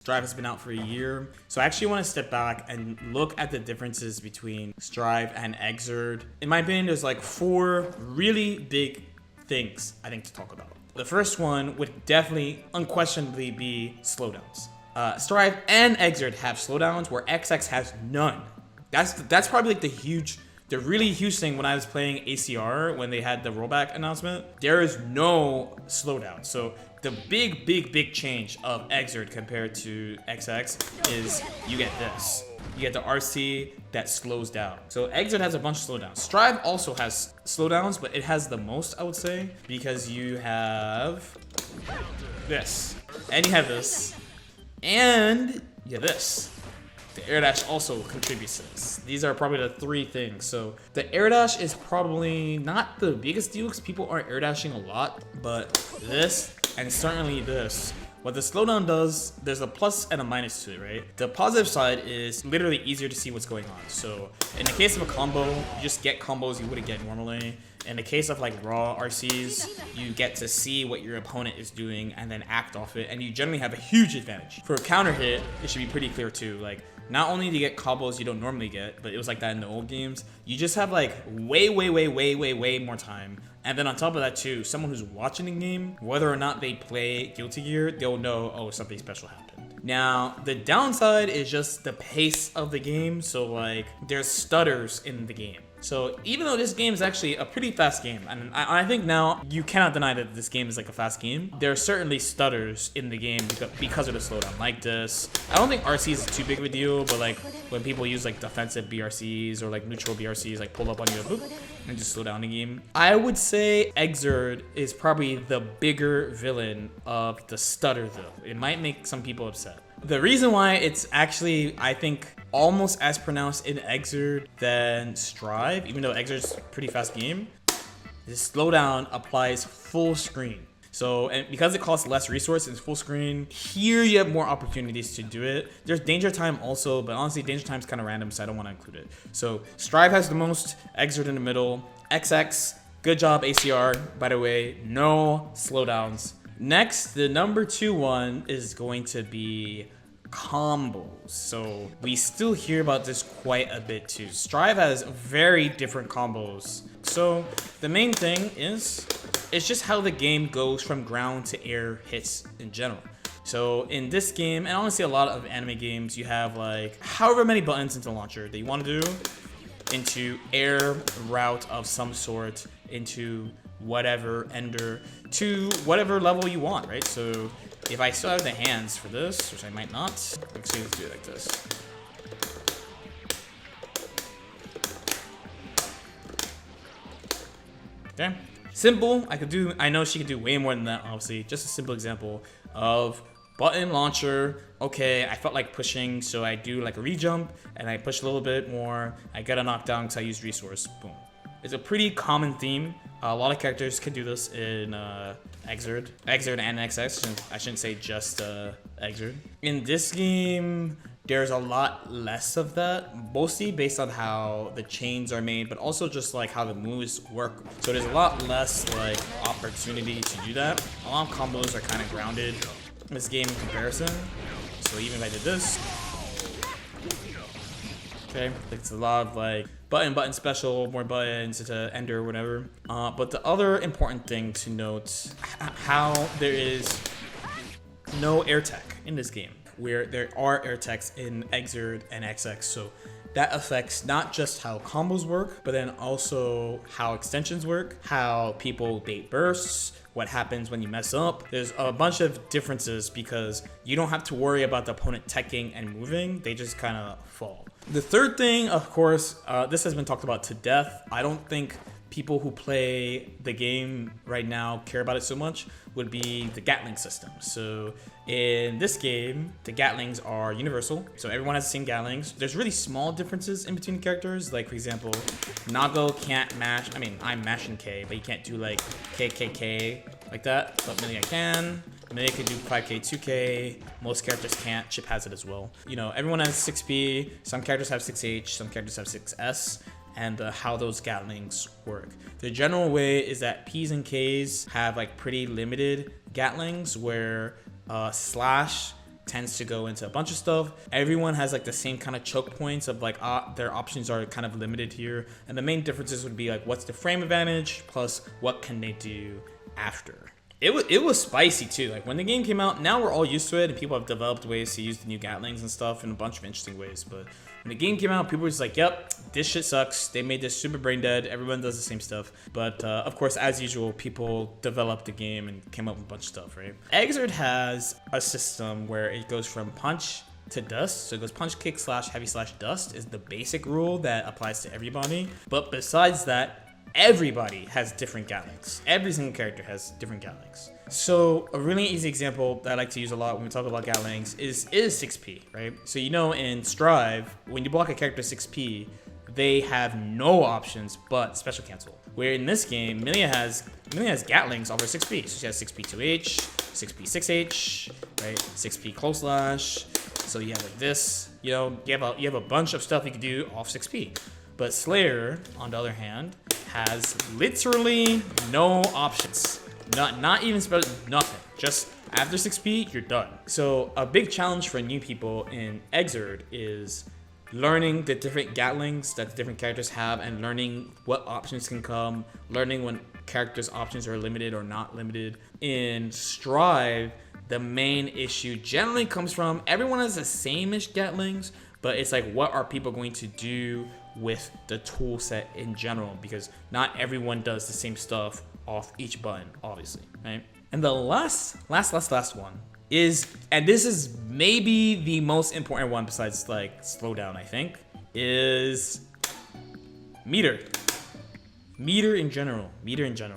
Strive has been out for a year, so I actually want to step back and look at the differences between Strive and Xrd. In my opinion, there's like 4 really big things I think to talk about. The first one would definitely, unquestionably be slowdowns. Strive and Xrd have slowdowns where XX has none. That's probably like the really huge thing when I was playing ACR when they had the rollback announcement. There is no slowdown. So the big change of Xrd compared to XX is you get this. You get the RC that slows down. So Xrd has a bunch of slowdowns. Strive also has slowdowns, but it has the most, I would say, because you have this, and you have this, and you have this. The air dash also contributes to this. These are probably the 3 things. So the air dash is probably not the biggest deal because people aren't air dashing a lot, but this and certainly this. What the slowdown does, there's a plus and a minus to it, right? The positive side is literally easier to see what's going on. So in the case of a combo, you just get combos you wouldn't get normally. In the case of like raw RCs, you get to see what your opponent is doing and then act off it, and you generally have a huge advantage. For a counter hit, it should be pretty clear too. Like, not only do you get combos you don't normally get, but it was like that in the old games, you just have like way more time. And then on top of that too, someone who's watching the game, whether or not they play Guilty Gear, they'll know, oh, something special happened. Now, the downside is just the pace of the game. So like, there's stutters in the game. So even though this game is actually a pretty fast game, and I think now you cannot deny that this game is like a fast game, there are certainly stutters in the game because of the slowdown, like this. I don't think RCs is too big of a deal, but like when people use like defensive BRCs or like neutral BRCs, like pull up on you boop, and just slow down the game. I would say Xrd is probably the bigger villain of the stutter though. It might make some people upset. The reason why it's actually, I think, almost as pronounced in Xrd than Strive, even though Xrd's a pretty fast game, this slowdown applies full screen. So, and because it costs less resource in full screen, here you have more opportunities to do it. There's danger time also, but honestly, danger time's kind of random, so I don't want to include it. So, Strive has the most, Xrd in the middle, XX, good job ACR, by the way, no slowdowns. Next, the number 2 one is going to be combos. So we still hear about this quite a bit too. Strive has very different combos. So the main thing is, it's just how the game goes from ground to air hits in general. So in this game, and honestly a lot of anime games, you have like however many buttons into the launcher that you want to do, into air route of some sort, into whatever ender, to whatever level you want, right? So if I still have the hands for this, which I might not, let's do it like this. Okay, simple. I know she could do way more than that, obviously. Just a simple example of button launcher. Okay, I felt like pushing, so I do like a re-jump, and I push a little bit more. I get a knockdown because I use resource. Boom. It's a pretty common theme. A lot of characters can do this in Xrd and XX. I shouldn't say just Xrd. In this game, there's a lot less of that, mostly based on how the chains are made, but also just like how the moves work. So there's a lot less like opportunity to do that. A lot of combos are kind of grounded in this game in comparison. So even if I did this, okay, it's a lot of like button special, more buttons to ender or whatever. But the other important thing to note, how there is no air tech in this game, where there are air techs in Xrd and XX. So that affects not just how combos work, but then also how extensions work, how people bait bursts, what happens when you mess up. There's a bunch of differences because you don't have to worry about the opponent teching and moving. They just kind of fall. The third thing, of course, this has been talked about to death. I don't think people who play the game right now care about it so much, would be the Gatling system. So in this game, the Gatlings are universal. So everyone has the same Gatlings. There's really small differences in between characters. Like for example, Nago can't mash, I'm mashing K, but he can't do like KKK like that. But Millie I can. Millie can do 5K, 2K. Most characters can't. Chip has it as well. You know, everyone has 6B. Some characters have 6H. Some characters have 6S. And how those Gatlings work. The general way is that P's and K's have like pretty limited Gatlings, where Slash tends to go into a bunch of stuff. Everyone has like the same kind of choke points of like their options are kind of limited here, and the main differences would be like what's the frame advantage plus what can they do after. It was spicy too. Like when the game came out, now we're all used to it, and people have developed ways to use the new Gtlings and stuff in a bunch of interesting ways. But when the game came out, people were just like, "Yep, this shit sucks." They made this super brain dead. Everyone does the same stuff. But of course, as usual, people developed the game and came up with a bunch of stuff, right? Xrd has a system where it goes from punch to dust. So it goes punch, kick, slash, heavy, slash, dust is the basic rule that applies to everybody. But besides that, everybody has different Gtlings. Every single character has different Gtlings. So a really easy example that I like to use a lot when we talk about Gtlings is 6P, right? So you know in Strive, when you block a character 6P, they have no options but special cancel. Where in this game, Millia has Gtlings over 6P. So she has 6P 2H, 6P 6H, right? 6P close slash. So you have like this, you know, you have a bunch of stuff you can do off 6P. But Slayer, on the other hand, has literally no options. Not even special, nothing. Just after 6P, you're done. So a big challenge for new people in Xrd is learning the different Gtlings that the different characters have and learning what options can come, learning when characters' options are limited or not limited. In Strive, the main issue generally comes from everyone has the same-ish Gtlings, but it's like, what are people going to do with the tool set in general? Because not everyone does the same stuff off each button, obviously, right? And the last one is, and this is maybe the most important one besides like slowdown, I think, is meter. Meter in general.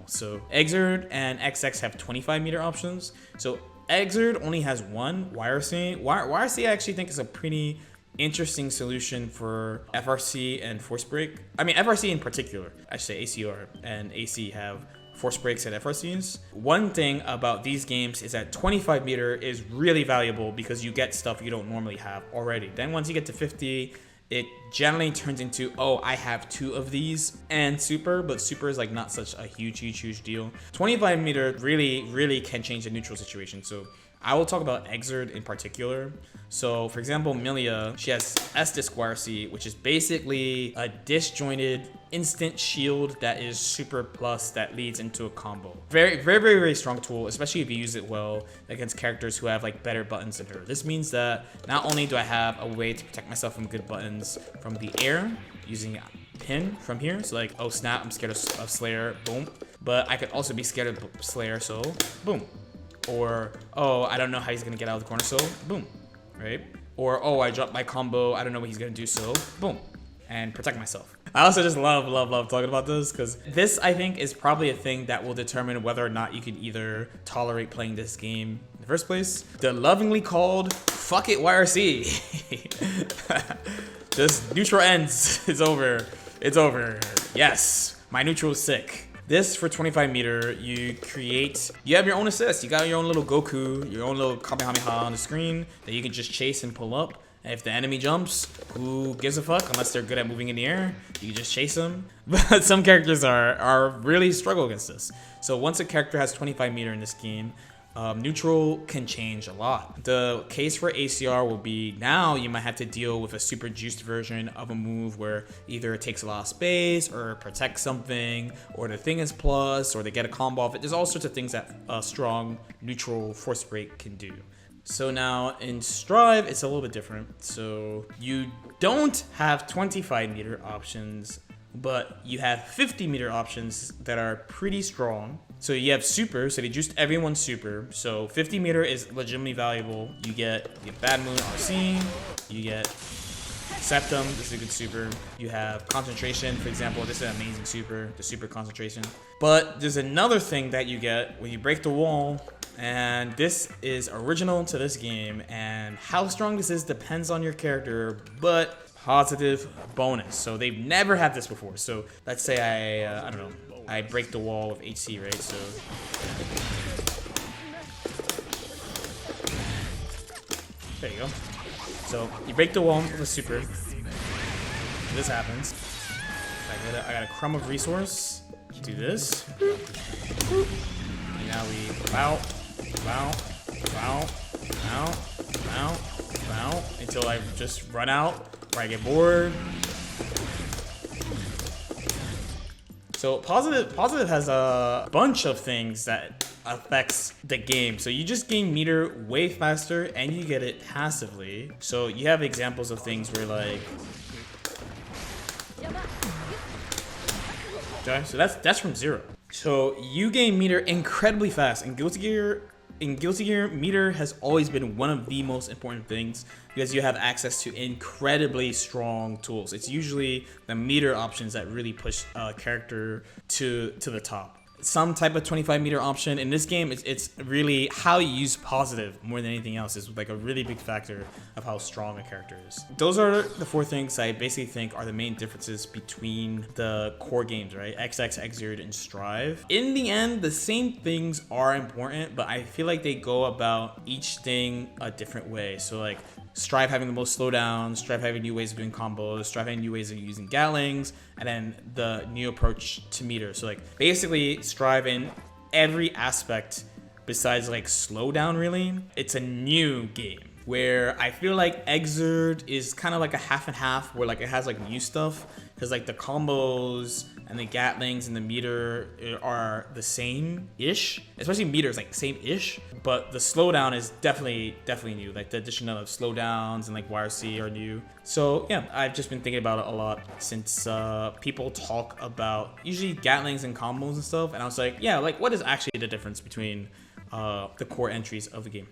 So Xrd and XX have 25 meter options. So Xrd only has one, YRC. YRC I actually think is a pretty interesting solution for FRC and force break. I mean, FRC in particular. I should say ACR and AC have force breaks and FRCs. One thing about these games is that 25 meter is really valuable because you get stuff you don't normally have already. Then once you get to 50, it generally turns into, oh, I have 2 of these and super, but super is like not such a huge deal. 25 meter really can change the neutral situation. So I will talk about Xrd in particular. So for example, Millia, she has S-Disc YRC, which is basically a disjointed instant shield that is super plus that leads into a combo. Very strong tool, especially if you use it well against characters who have like better buttons than her. This means that not only do I have a way to protect myself from good buttons from the air using pin from here, so like, oh snap, I'm scared of Slayer, boom. But I could also be scared of Slayer, so boom. Or, oh, I don't know how he's gonna get out of the corner, so boom, right? Or, oh, I dropped my combo, I don't know what he's gonna do, so boom, and protect myself. I also just love talking about this because this, I think, is probably a thing that will determine whether or not you can either tolerate playing this game in the first place. The lovingly called fuck it YRC. Just neutral ends. It's over. It's over. Yes, my neutral is sick. This for 25 meter, you have your own assist. You got your own little Goku, your own little Kamehameha on the screen that you can just chase and pull up. And if the enemy jumps, who gives a fuck? Unless they're good at moving in the air, you can just chase them. But some characters are really struggle against this. So once a character has 25 meter in this game, neutral can change a lot. The case for ACR will be now you might have to deal with a super juiced version of a move where either it takes a lot of space or protects something, or the thing is plus, or they get a combo off it. There's all sorts of things that a strong neutral force break can do. So now in Strive, it's a little bit different. So you don't have 25 meter options, but you have 50 meter options that are pretty strong. So you have super, so they juiced everyone's super. So 50 meter is legitimately valuable. You get Bad Moon RC, you get Septum, this is a good super. You have concentration, for example, this is an amazing super, the super concentration. But there's another thing that you get when you break the wall, and this is original to this game, and how strong this is depends on your character, but positive bonus. So they've never had this before. So let's say I don't know, I break the wall with HC, right? So there you go. So you break the wall with a super. This happens. I got a crumb of resource. Do this. And now we bow. bow, until I just run out or I get bored. So positive has a bunch of things that affects the game. So you just gain meter way faster and you get it passively. So you have examples of things where like, okay, so that's from 0. So you gain meter incredibly fast. In Guilty Gear, meter has always been one of the most important things because you have access to incredibly strong tools. It's usually the meter options that really push a character to the top. Some type of 25 meter option in this game, it's really how you use positive more than anything else is like a really big factor of how strong a character is. Those are the 4 things I basically think are the main differences between the core games, right? XX, Xrd, and Strive. In the end, the same things are important, but I feel like they go about each thing a different way. So like Strive having the most slowdowns, Strive having new ways of doing combos, Strive having new ways of using Gtlings, and then the new approach to meter. So like basically Strive in every aspect besides like slowdown really, it's a new game. Where I feel like Xrd is kind of like a half and half where like it has like new stuff because like the combos and the Gtlings and the meter are the same-ish, especially meter is like same-ish, but the slowdown is definitely new. Like the addition of slowdowns and like YRC are new. So yeah, I've just been thinking about it a lot since people talk about usually Gtlings and combos and stuff, and I was like, yeah, like what is actually the difference between the core entries of the game?